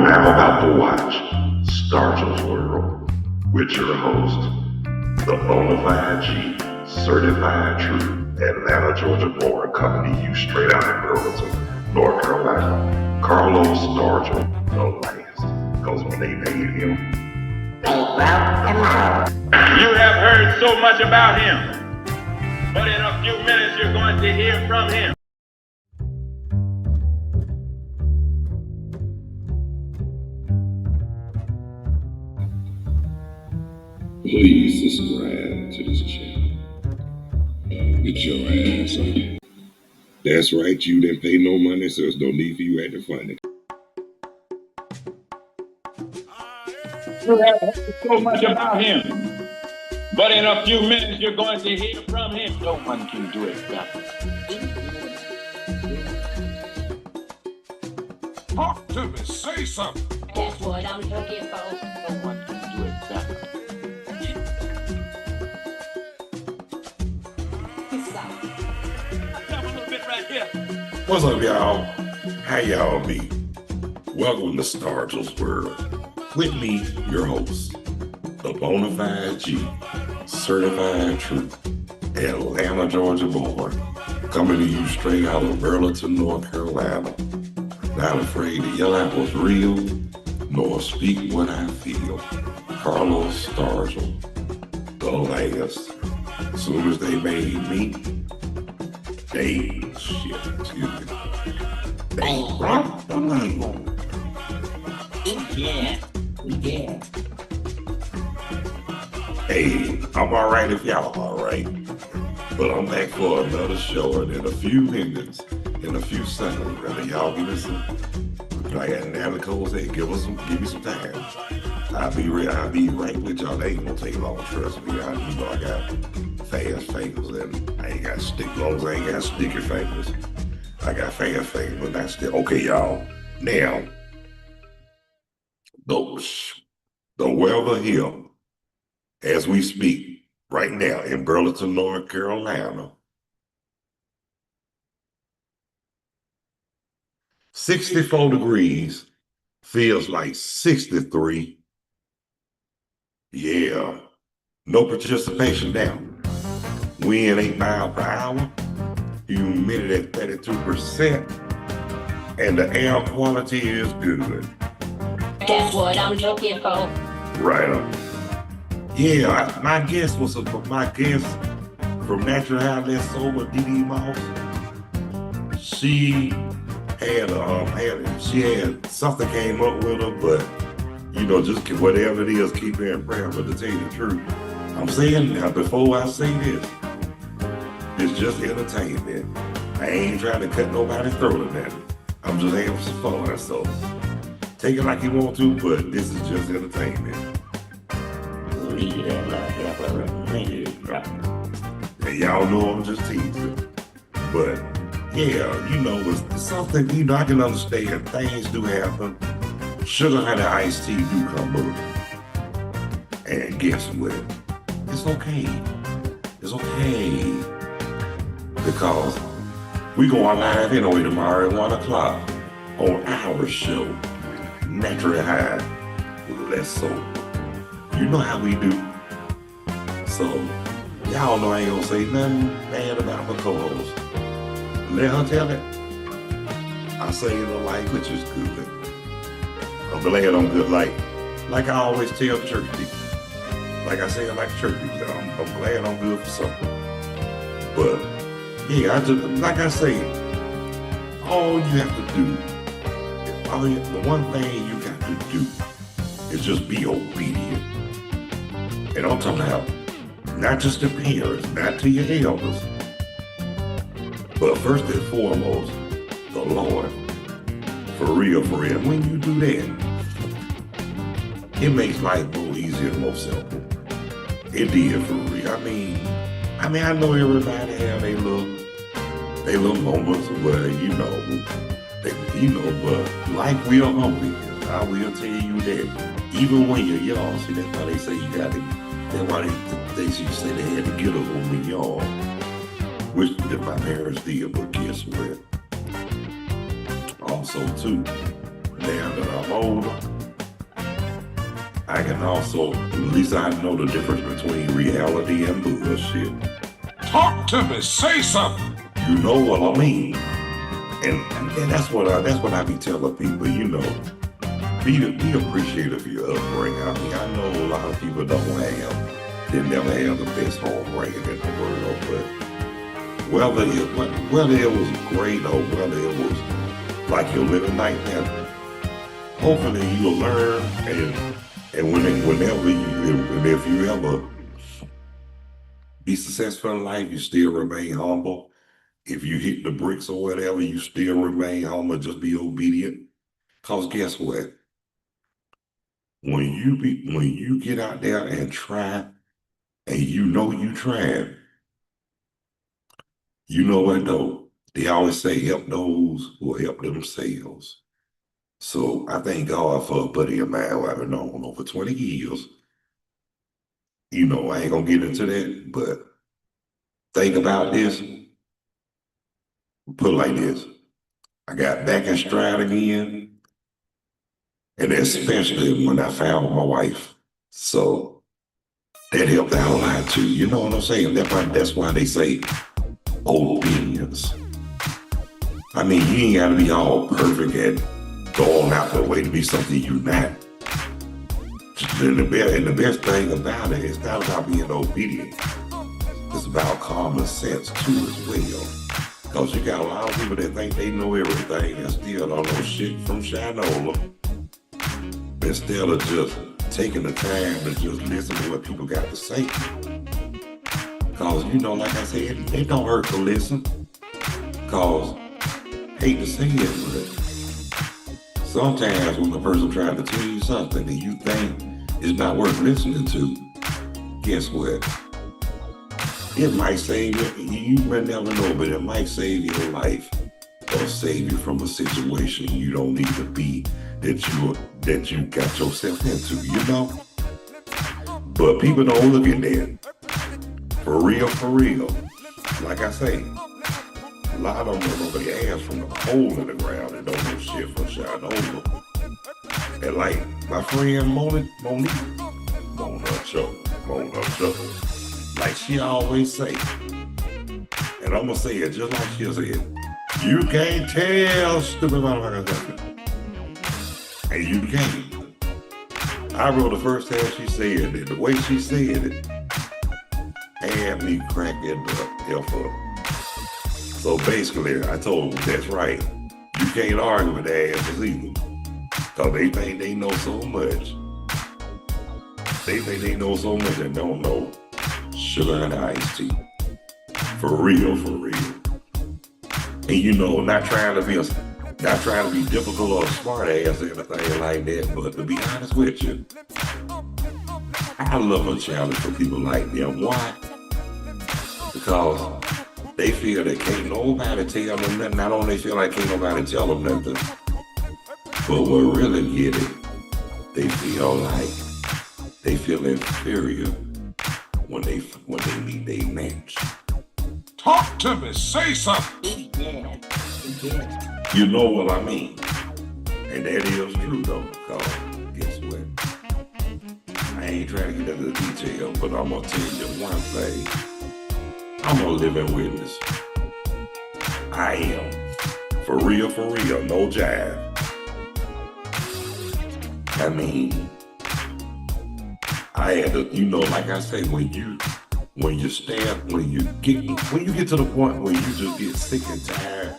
now about to watch Stargell's World with your host, the Bonafide G, certified true, Atlanta, Georgia born, coming to you straight out of Burlington, North Carolina, Carlos Stargell, the last, because when they made him, they brought him out. You have heard so much about him, but in a few minutes you're going to hear from him. Please subscribe to this channel. Get your ass on it. That's right, you didn't pay no money, so there's no need for you acting funny. You have heard so much about him, but in a few minutes you're going to hear from him. No one can do it better. Talk to me, say something. That's what I'm looking for. No one can do it better. What's up, y'all? How y'all be? Welcome to Stargell's World. With me, your host, the Bonafide G, certified true, Atlanta, Georgia born, coming to you straight out of Burlington, North Carolina. Not afraid to yell out what's real, nor speak what I feel. Carlos Stargell, the last. As soon as they made me, they brought the money. Yeah. Hey, I'm alright if y'all alright. But I'm back for another show, and in a few minutes, in a few seconds, rather y'all give me some, like Natalie Cole said, give me some time. I'll be right with y'all. They ain't gonna take long, trust me. I got fast fingers, and I ain't got I ain't got sticky fingers. I got fast fingers, but that's still okay, y'all. Now, the weather here, as we speak, right now in Burlington, North Carolina, 64 degrees, feels like 63. Yeah, no participation now. Wind 8 miles per hour, humidity at 32%, and the air quality is good. That's what I'm looking for. Right on. Yeah, my guest from Natural Outlet Sober, D.D. Moss. She had something came up with her, but just whatever it is, keep her in prayer. But to tell you the truth, I'm saying now, before I say this, it's just entertainment. I ain't trying to cut nobody's throat or nothing. I'm just having some fun, so take it like you want to, but this is just entertainment. And y'all know I'm just teasing. But yeah, it's something, I can understand. Things do happen. Sugar honey iced tea do come up. And guess what? It's okay. It's okay. Because we going live anyway tomorrow at 1 o'clock on our show, Natural High, Less Sober. You know how we do. So, y'all know I ain't gonna say nothing bad about my co-host. Let her tell it. I say in the language is good. I'm glad I'm good. Like I always tell church people. Like I say, I like church people. I'm glad I'm good for something. But, yeah, like I say, all you have to do, the one thing you got to do is just be obedient. And I'm talking about not just the parents, not to your elders, but first and foremost, the Lord. For real, for real. When you do that, it makes life more easier and more simple. It did, for real. I mean, I know everybody have their little moments where, but life will humble you. I will tell you that. Even when you're young, see, that's why they say they say they had to get up when we young, which my parents did, but guess what? Also, too, now that I'm older, I can also, at least I know the difference between reality and bullshit. Talk to me. Say something. You know what I mean? And that's what I be telling people, you know, be appreciative of your upbringing. I mean, I know a lot of people they never have the best upbringing in the world, but whether it was great or whether it was like you're living like that, hopefully you'll learn and whenever if you ever be successful in life, you still remain humble. If you hit the bricks or whatever, you still remain humble, just be obedient. Cause guess what? When you get out there and try, and you know you trying, you know what though? They always say help those who help themselves. So I thank God for a buddy of mine who I've been known over 20 years. You know, I ain't gonna get into that, but think about this. Put it like this. I got back in stride again, and especially when I found my wife. So that helped out a lot too. You know what I'm saying? That's why they say obedience. I mean, you ain't gotta be all perfect and going out the way to be something you're not. And the best thing about it is not about being obedient. It's about common sense too as well. Because you got a lot of people that think they know everything and still don't know shit from Shinola. Instead of just taking the time to just listen to what people got to say. Because, you know, like I said, it don't hurt to listen. Because, hate to say it, but sometimes when the person trying to tell you something and you think it's not worth listening to, guess what? It might save you may never know, but it might save your life or save you from a situation you don't need to be that you got yourself into, you know? But people don't look at that. For real. Like I say, a lot of them don't know their ass from the hole in the ground and don't know shit from Shinola. And like my friend Mona Chuck, like she always say, and I'm gonna say it just like she said, you can't tell stupid motherfuckers. And you can't. I wrote the first time she said it, the way she said it, had me cracking the F up. So basically, I told them, that's right. You can't argue with their asses either. Because they think they know so much. They think they know so much and don't know sugar and iced tea. For real. And you know, not trying to be difficult or smart ass or anything like that, but to be honest with you, I love a challenge for people like them. Why? Because they feel that can't nobody tell them nothing. Not only feel like can't nobody tell them nothing, but what really get it, they feel inferior when they meet their match. Talk to me. Say something. Yeah. You know what I mean? And that is true though, because guess what? I ain't trying to get into the detail, but I'm gonna tell you one thing. I'm a living witness. I am. For real, no jive. I mean, I had to, you know, like I say, when you get to the point where you just get sick and tired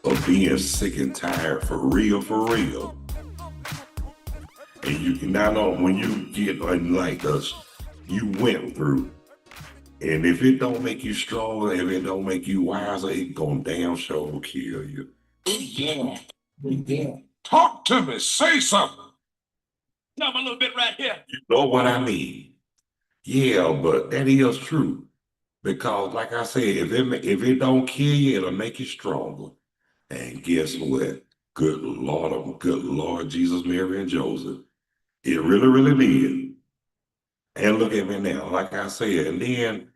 of being sick and tired for real. And you not know when you get like us, you went through. And if it don't make you stronger, if it don't make you wiser, it gonna damn sure kill you. Yeah. Talk to me. Say something. Tell me a little bit right here. You know what I mean? Yeah, but that is true. Because like I said, if it don't kill you, it'll make you stronger. And guess what? Good Lord Jesus, Mary, and Joseph. It really did. And look at me now, like I said, and then,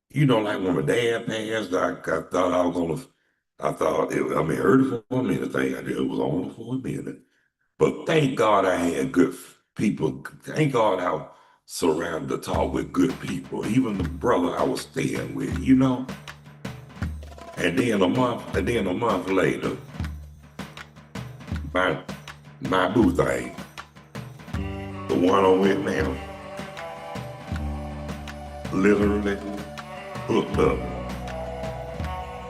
you know, like when my dad passed, I thought it hurt for a minute. It was only for a minute. But thank God I had good people. Thank God I was surrounded to talk with good people. Even the brother I was staying with, you know. And then a month later, my boo thing, the one I'm with now, literally hooked up.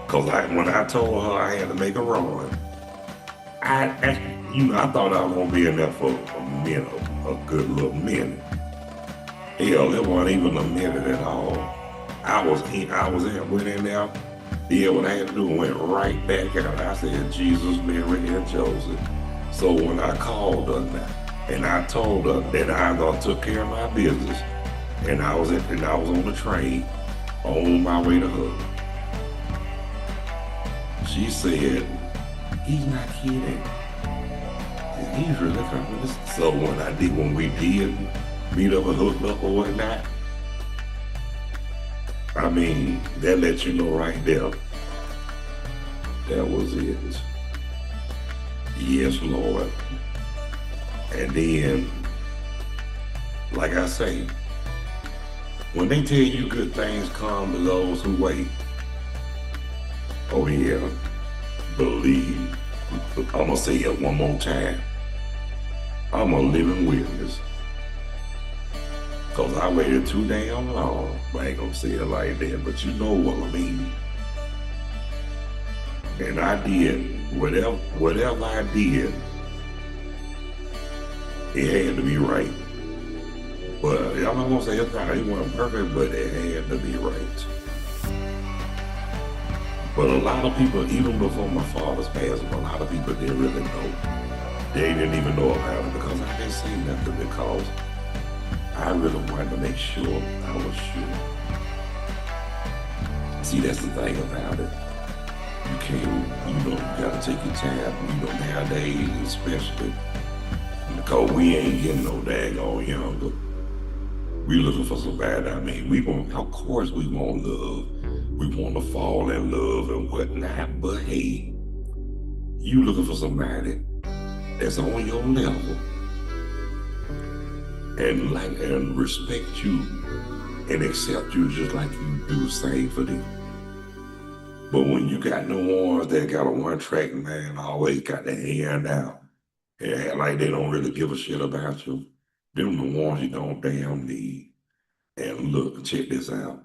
Cause when I told her I had to make a run, I thought I was gonna be in there for a minute, a good little minute. Hell, it wasn't even a minute at all. Went in there, did what I had to do, and went right back out. I said, Jesus, Mary, and Joseph. So when I called her and I told her that I took care of my business, and I was on the train on my way to her, she said, he's not kidding. He's really coming. So when we did meet up and hooked up or whatnot, I mean, that lets you know right there. That was it. Yes, Lord. And then, like I say, when they tell you good things come to those who wait, oh yeah, believe. I'm gonna say it one more time. I'm a living witness. Cause I waited too damn long. I ain't gonna say it like that, but you know what I mean. And I did whatever I did, it had to be right. But I'm not gonna say it wasn't perfect, but it had to be right. But a lot of people, even before my father's passing, a lot of people didn't really know. They didn't even know about it because I didn't say nothing, because I really wanted to make sure I was sure. See, that's the thing about it. You can't, you gotta take your time. Nowadays especially, because we ain't getting no daggone younger. We looking for somebody. I mean, of course we want love. We want to fall in love and whatnot, but hey, you looking for somebody that's on your level and respect you and accept you just like you do the same for them. But when you got no ones that got a one-track mind, always got their hand out and act like they don't really give a shit about you, them the ones you don't damn need. And look, check this out.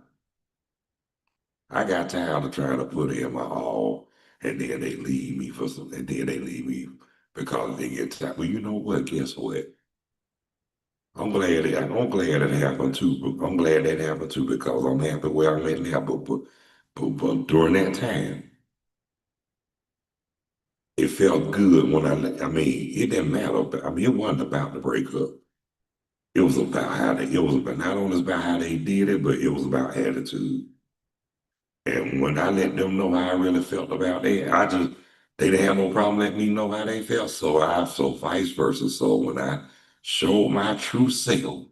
I got tired of trying to put in my all, and then they leave me because they get tired. Well, you know what? Guess what? I'm glad it happened too. I'm glad that happened too, because I'm happy where I'm at now. But during that time, it felt good when it didn't matter. I mean, it wasn't about the breakup. It was about not only about how they did it, but it was about attitude. And when I let them know how I really felt about that, they didn't have no problem letting me know how they felt. So vice versa. So when I showed my true self,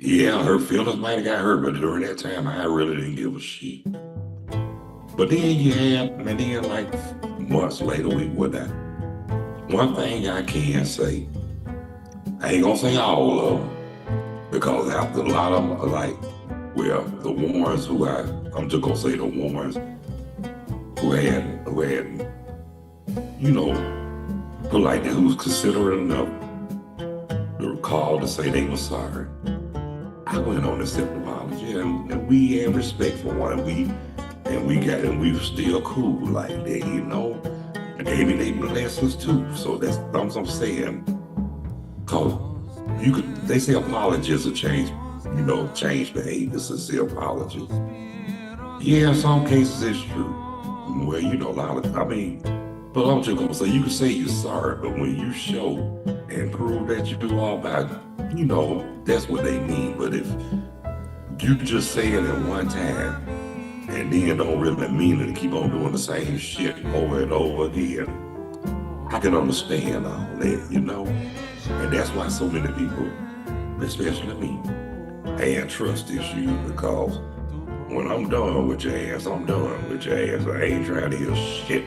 yeah, her feelings might have got hurt, but during that time, I really didn't give a shit. But then like months later, one thing I can say, I ain't gonna say all of them, because after a lot of them are like, well, the ones I'm just gonna say the ones who had, polite, who was considerate enough to call to say they were sorry. I went on to accept the apology, and we had respect for one. And we were still cool like that, And maybe they blessed us too. So that's what I'm saying. Cause they say apologies will change behavior, sincere apologies. Yeah, in some cases it's true. Well, but I'm just gonna say, you can say you're sorry, but when you show and prove that you do all about, that's what they mean. But if you just say it at one time and then don't really mean it and keep on doing the same shit over and over again, I can understand all that, And that's why so many people, especially me, had trust issues, because when I'm done with your ass, I'm done with your ass. I ain't trying to hear shit.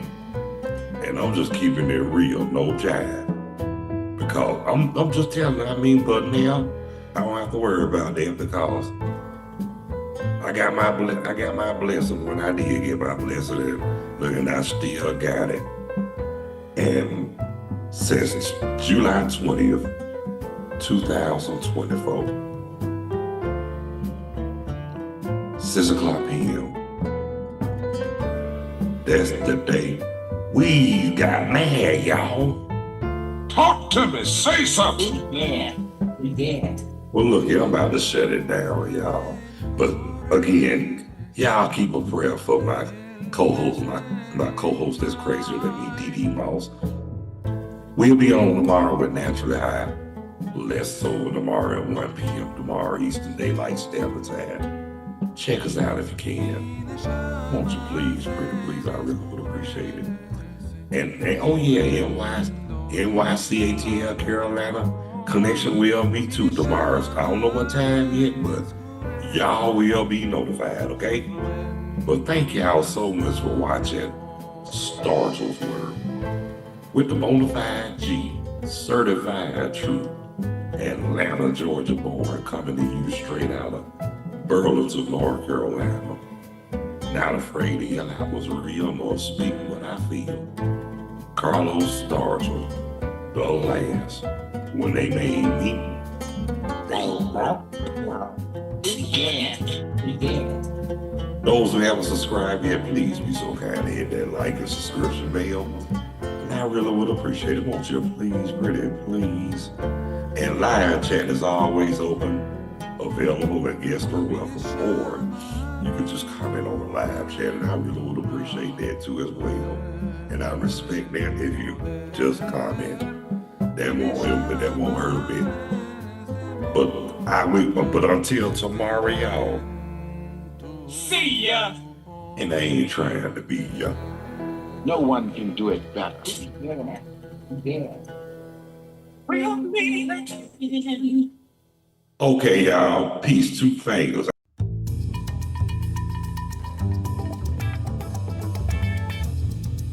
And I'm just keeping it real, no jive. Because I'm just telling you, but now I don't have to worry about that because I got my blessing when I did get my blessing, and look, and I still got it. And since July 20th, 2024, 6 o'clock p.m., that's the day we got mad, y'all. Talk to me. Say something. Yeah, we did. Well, look here, I'm about to shut it down, y'all. But again, y'all keep a prayer for my co-host, my co-host that's crazier than me, DD Moss. We'll be on tomorrow with Naturally High. Less so tomorrow at 1 p.m. tomorrow, Eastern Daylight Standard Time. Check us out if you can. Won't you please, pretty please, I really would appreciate it. And oh yeah, NYCATL Carolina connection will be too tomorrow. I don't know what time yet, but y'all will be notified, okay? But thank y'all so much for watching Stargell's Word with the Bonafide G, certified true Atlanta, Georgia born, coming to you straight out of Burlington, North Carolina. Not afraid to yell out what's real nor speak what I feel. Carlos Stargell, the last, when they made me. We did. Those who haven't subscribed yet, please be so kind to hit that like and subscription bell. And I really would appreciate it. Won't you please, pretty please? And live chat is always open, available, and guests are welcome. Or you could just comment on the live chat, and I really would appreciate that too as well. And I respect that if you just comment. That won't hurt a bit. But until tomorrow, y'all. See ya. And I ain't trying to be ya. No one can do it better. Yeah, we did. Okay, y'all. Peace, two fingers.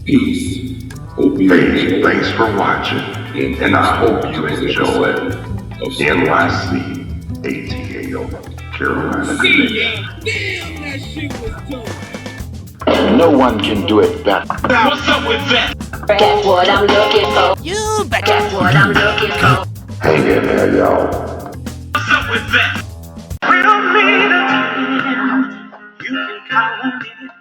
Peace. Thanks for watching, and I hope you enjoy NYC ATL Carolina Connection. No one can do it better. What's up with that? Get what I'm looking for. Get what I'm looking for. Hang in there, y'all. What's up with that?